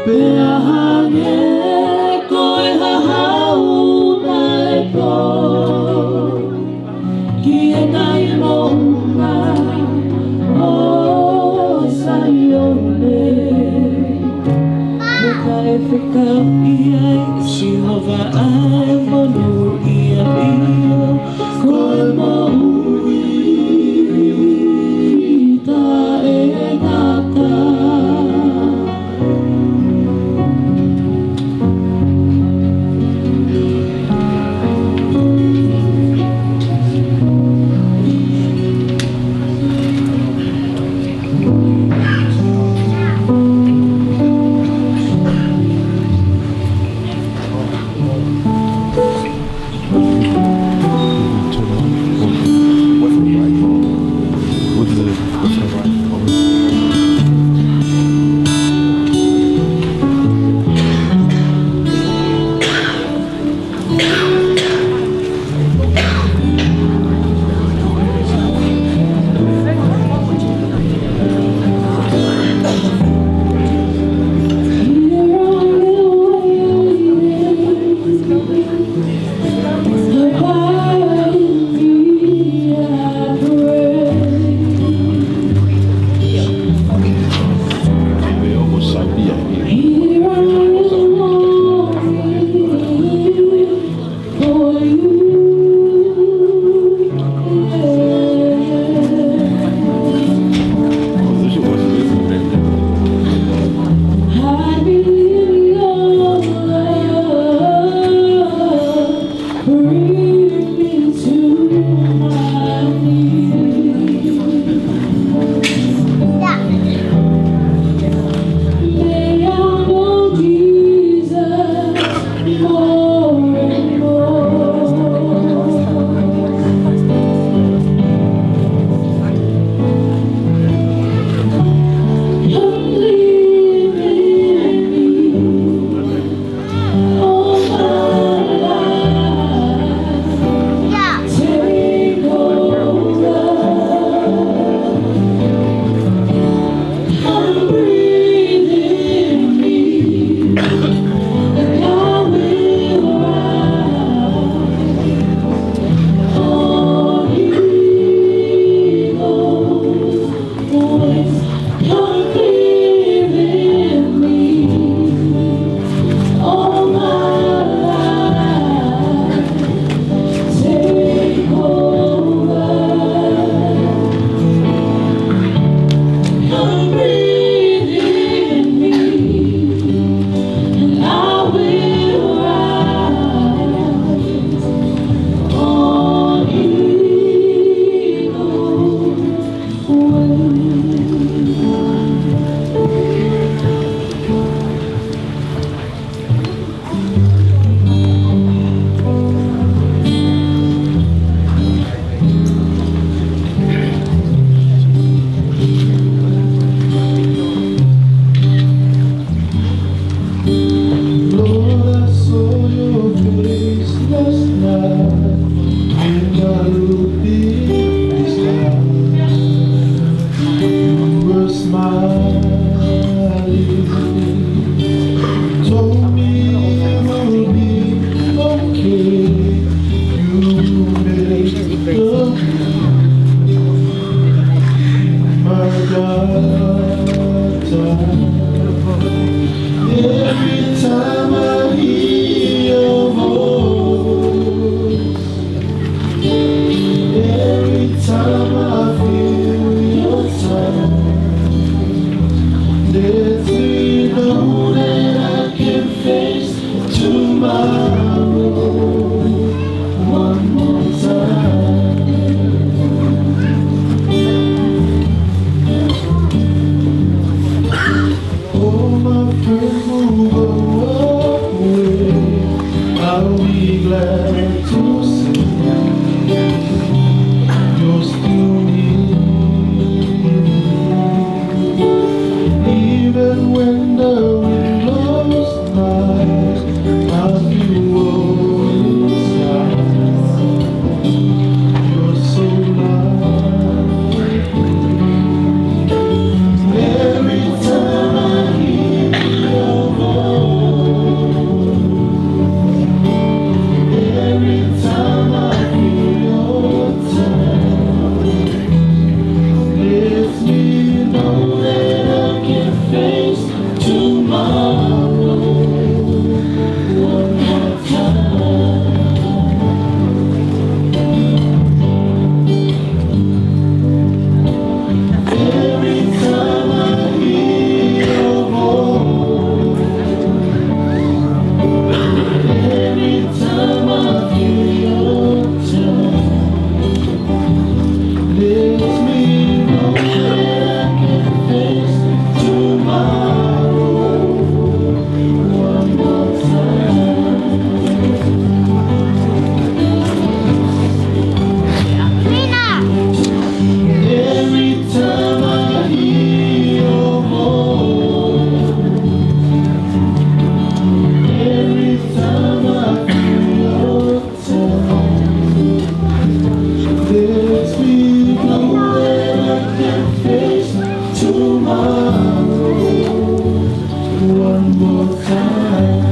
Peahane koe hahau mai ko Ki e nai monga o Saione Ka e whikau i ai si hova ai monu i a ia koe maui ta e ngata more time.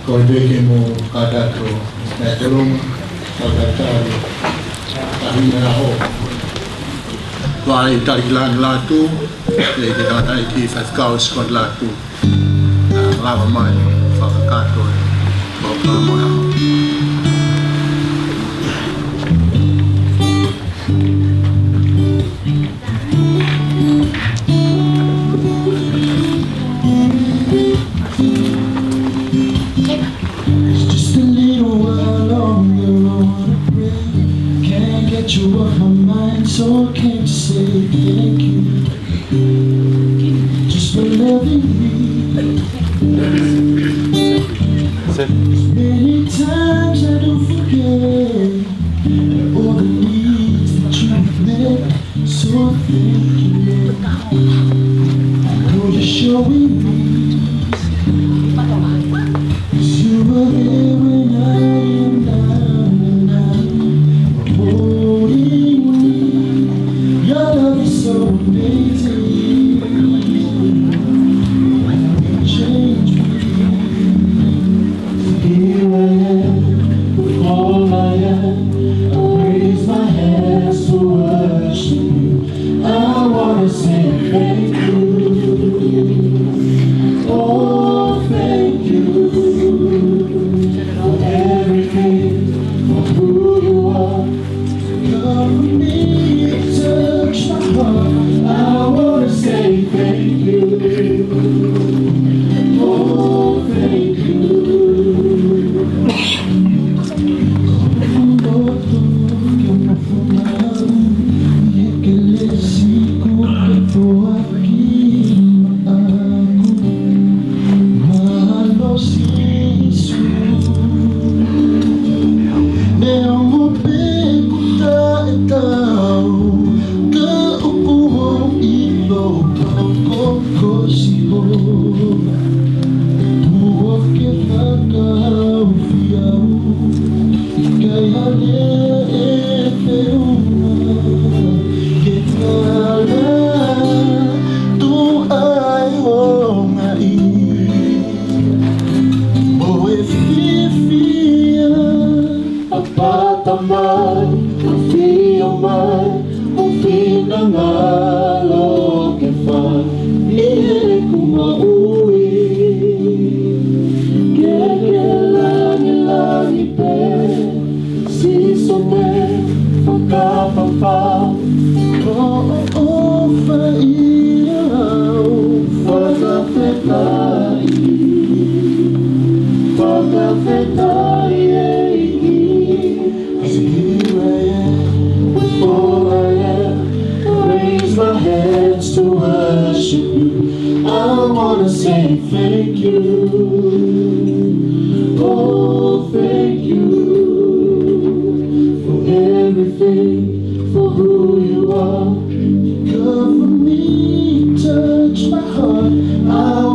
Kau bagi mo kada ko na tulong pagkatali kahit na ako. Wai tarilan latu, jadi kita tahu kisah kau skor latu. Lama mai pagkakato, bapak mo ako. You off my mind, so I came to say thank you. Just for loving me. Many times I don't forget all the needs that you've met, so thank you. I know you're showing me, 'cause you were there when I am down and out. Holding me, your love is so amazing. It changed me. Here I am, with all I am. I raise my hands to worship you. I wanna say thank you. Oh, thank you for everything, for who you are. Come with me, touch my heart. I wanna say thank you. Oh, thank you. To worship you, I wanna say thank you. Oh, thank you for everything, for who you are. You cover me, touch my heart. I